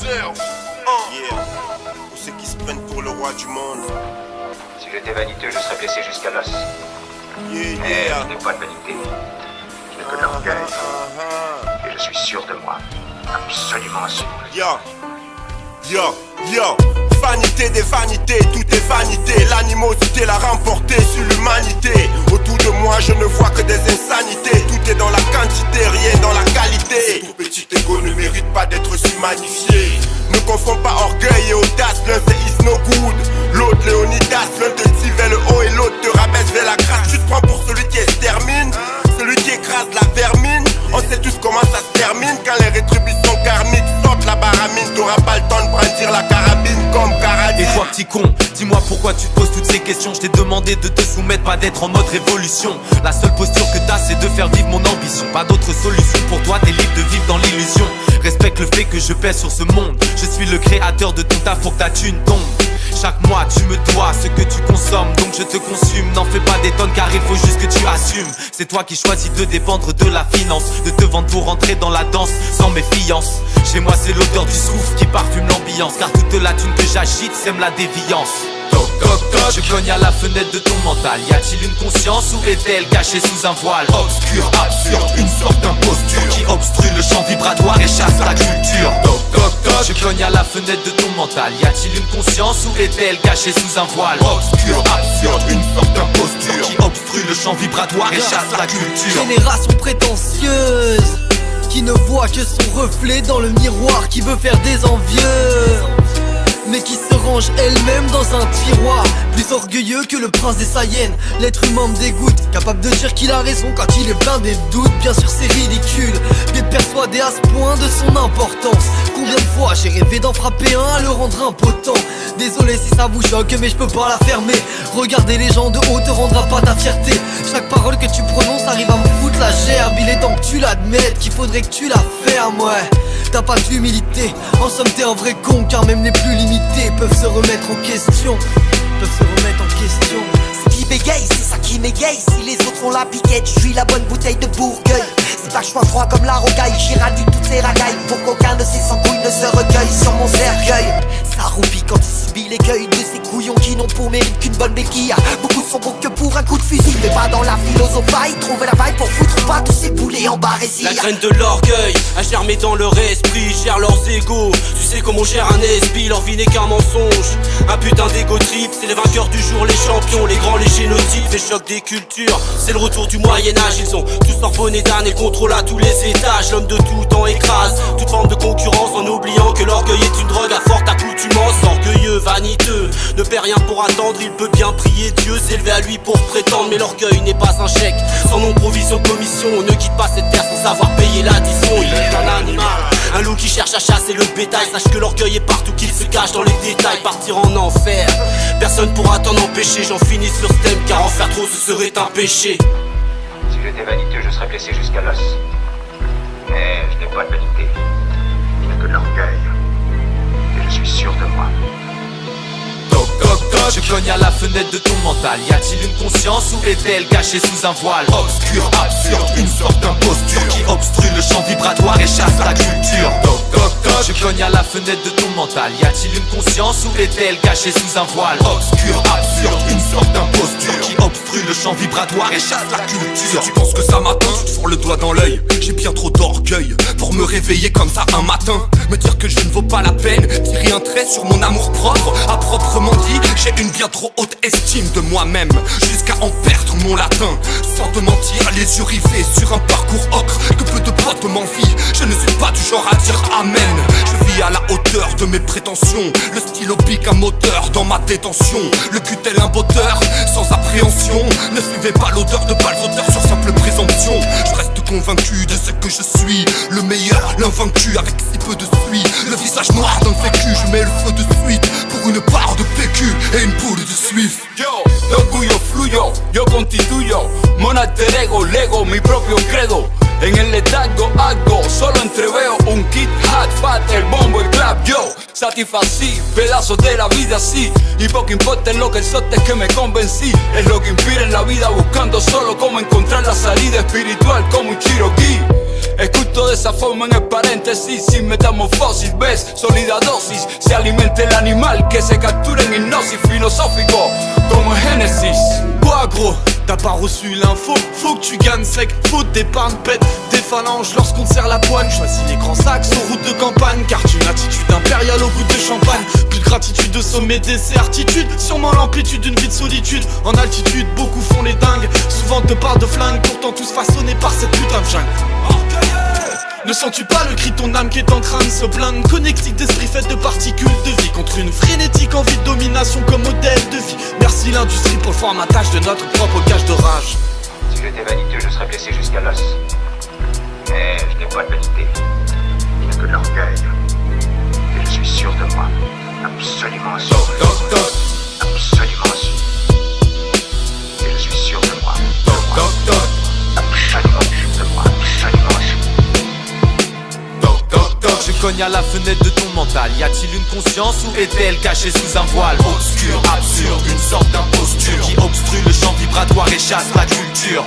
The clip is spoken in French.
Yeah. Pour ceux qui se prennent pour le roi du monde. Si j'étais vaniteux, je serais blessé jusqu'à l'os. Yeah, Mais yeah. je n'ai pas de vanité. Je n'ai que de l'orgueil. Et je suis sûr de moi. Absolument sûr. Yo, yo, yo. Vanité des vanités, tout est vanité. L'animosité l'a remporté sur l'humanité. Autour de moi je ne vois que des insanités. Tout est dans la quantité, rien dans la qualité. Tout petit ego ne mérite pas d'être si magnifié. Ne confonds pas orgueil et audace. L'un c'est is no good, l'autre Léonidas. L'un te tire vers le haut et l'autre te rabaisse vers la grâce. Tu te prends pour celui qui extermine, celui qui écrase la vermine. On sait tous comment ça se termine. Quand les rétributions karmiques sortent la baramine, t'auras pas le temps de brandir la carabine comme Karadine. Et toi petit con, dis-moi pourquoi tu te poses toutes ces questions. Je t'ai demandé de te soumettre, pas d'être en mode révolution. La seule posture que t'as c'est de faire vivre mon ambition. Pas d'autre solution pour toi, t'es libre de vivre dans l'illusion. Respecte le fait que je pèse sur ce monde. Je suis le créateur de ton taf pour que ta thune tombe. Chaque mois tu me dois ce que tu consommes, donc je te consume. N'en fais pas des tonnes car il faut juste que tu assumes. C'est toi qui choisis de dépendre de la finance, de te vendre pour rentrer dans la danse sans méfiance. Chez moi c'est l'odeur du soufre qui parfume l'ambiance, car toute la thune que j'agite sème la déviance. Toc toc toc, je cogne à la fenêtre de ton mental. Y a-t-il une conscience ou est-elle cachée sous un voile obscur, absurde, une sorte d'imposture qui obstrue le champ vibratoire et chasse la culture. Toc toc toc, je cogne à la fenêtre de ton mental. Y a-t-il une conscience ou est-elle cachée sous un voile obscur, absurde, une sorte d'imposture qui obstrue le champ vibratoire et chasse la culture. Génération prétentieuse qui ne voit que son reflet dans le miroir, qui veut faire des envieux mais qui se range elle-même dans un tiroir. Plus orgueilleux que le prince des Saïennes, l'être humain me dégoûte. Capable de dire qu'il a raison quand il est plein des doutes. Bien sûr c'est ridicule d'être persuadé à ce point de son importance. Combien de fois j'ai rêvé d'en frapper un, à le rendre impotent. Désolé si ça vous choque mais je peux pas la fermer. Regarder les gens de haut te rendra pas ta fierté. Chaque parole que tu prononces arrive à me foutre la gerbe. Il est temps que tu l'admettes, qu'il faudrait que tu la fermes, ouais. T'as pas d'humilité, en somme t'es un vrai con. Car même les plus limités peuvent se remettre en question. Ce qui bégaye, c'est ça qui m'égaye. Si les autres ont la piquette, je suis la bonne bouteille de Bourgueil. C'est pas que je sois froid comme la rocaille, j'irradie toutes ces ragailles pour qu'aucun de ces sans-couilles ne se recueille sur mon cercueil. Ça roupille quand il subit l'écueil de ces couillons qui n'ont pour mérite qu'une bonne béquille. Beaucoup sont bons que pour un coup de fusil, mais pas dans la philosophie. Trouver la vaille pour foutre pas tous ces boulets en barésie. La graine de l'orgueil a germé dans leur esprit, gère leurs égos. Tu sais comment on gère un esprit, leur vie n'est qu'un mensonge. Un putain d'égo trip, c'est les vainqueurs du jour, les champions, les grands, les génocides, les chocs des cultures. C'est le retour du Moyen-Âge, ils ont tous leur bonnet d'âne et le contrôle à tous les étages. L'homme de tout temps écrase toute forme de concurrence en oubliant que l'orgueil est une drogue à forte accoutumance. Orgueilleux, vaniteux, ne paie rien pour attendre, il peut bien prier Dieu, s'élever à lui pour prétendre. Mais l'orgueil n'est pas un chèque, sans nom, provision, commission. On ne quitte pas cette terre sans savoir payer l'addition. Il est un animal, un loup qui cherche à chasser le bétail. Sache que l'orgueil est partout, qu'il se cache dans les détails. Partir en enfer, personne pourra t'en empêcher. J'en finis sur ce thème car en faire trop ce serait un péché. Si j'étais vaniteux, je serais blessé jusqu'à l'os. Mais je n'ai pas de vanité. Je n'ai que de l'orgueil. Et je suis sûr de moi. Toc toc toc, je cogne à la fenêtre de ton mental. Y a-t-il une conscience ou est-elle cachée sous un voile obscur, absurde, une sorte d'imposture qui obstrue le champ vibratoire et chasse la culture. Toc toc toc, je cogne à la fenêtre de ton mental. Y a-t-il une conscience ou est-elle cachée sous un voile obscur, absurde, une sorte d'imposture qui obstrue le champ vibratoire et chasse la culture. Si tu penses que ça m'atteint, tu te sors le doigt dans l'œil. J'ai bien trop d'orgueil pour me réveiller comme ça un matin. Me dire que je ne vaux pas la peine, tirer un trait sur mon amour propre. À proprement dit, j'ai une bien trop haute estime de moi-même, jusqu'à en perdre mon latin. Sans te mentir, les yeux rivés sur un parcours ocre que peu de potes m'envient. Je ne suis pas du genre à dire amen. Je vis à la hauteur de mes prétentions. Le stylo pique un moteur dans ma détention. Le cul tel un botteur, sans appréhension. Ne suivez pas l'odeur de balles d'auteur sur simple présomption. Je reste convaincu de ce que je suis, le meilleur, l'invaincu avec si peu de suie. Le visage noir d'un vécu, je mets le feu de suite pour une part de PQ et une boule de Swift. Yo, l'orgullo fluyo, yo constituyo mon alter ego, lego, mi propio credo. En el letargo hago, solo entreveo un Kit Hat, fat, el bombo, el clap, yo satisfací, pedazos de la vida así. Y poco importa en lo que el sote es que me convencí. Es lo que inspira en la vida buscando solo cómo encontrar la salida espiritual como un Cherokee. Es culto de esa forma en el paréntesis. Sin metamorfosis, ves, sólida dosis. Se alimenta el animal que se captura en hipnosis. Philosophico, como Génesis. Quoi gros, t'as pas reçu l'info, faut que tu gagnes sec. Faute d'épargne, pète des phalanges lorsqu'on te serre la poigne. Choisis les grands sacs sur route de campagne, car tu une attitude impériale au goût de champagne. Plus de gratitude au sommet des certitudes, sûrement l'amplitude d'une vie de solitude. En altitude, beaucoup font les dingues, souvent te parlent de flingue, pourtant tous façonnés par cette putain de jungle. Ne sens-tu pas le cri de ton âme qui est en train de se plaindre? Connectique d'esprit faite de particules de vie, contre une frénétique envie de domination comme modèle de vie. Merci l'industrie pour le formatage de notre propre cage de rage. Si j'étais vaniteux, je serais blessé jusqu'à l'os. Mais je n'ai pas de vanité. Il n'y a que de l'orgueil. Et je suis sûr de moi. Absolument sûr. Absolument sûr. Et je suis sûr de moi. Absolument sûr de moi. Absolument sûr. Je cogne à la fenêtre de ton mental. Y a-t-il une conscience ou est-elle cachée sous un voile obscur, absurde, une sorte d'imposture qui obstrue le champ vibratoire et chasse la culture?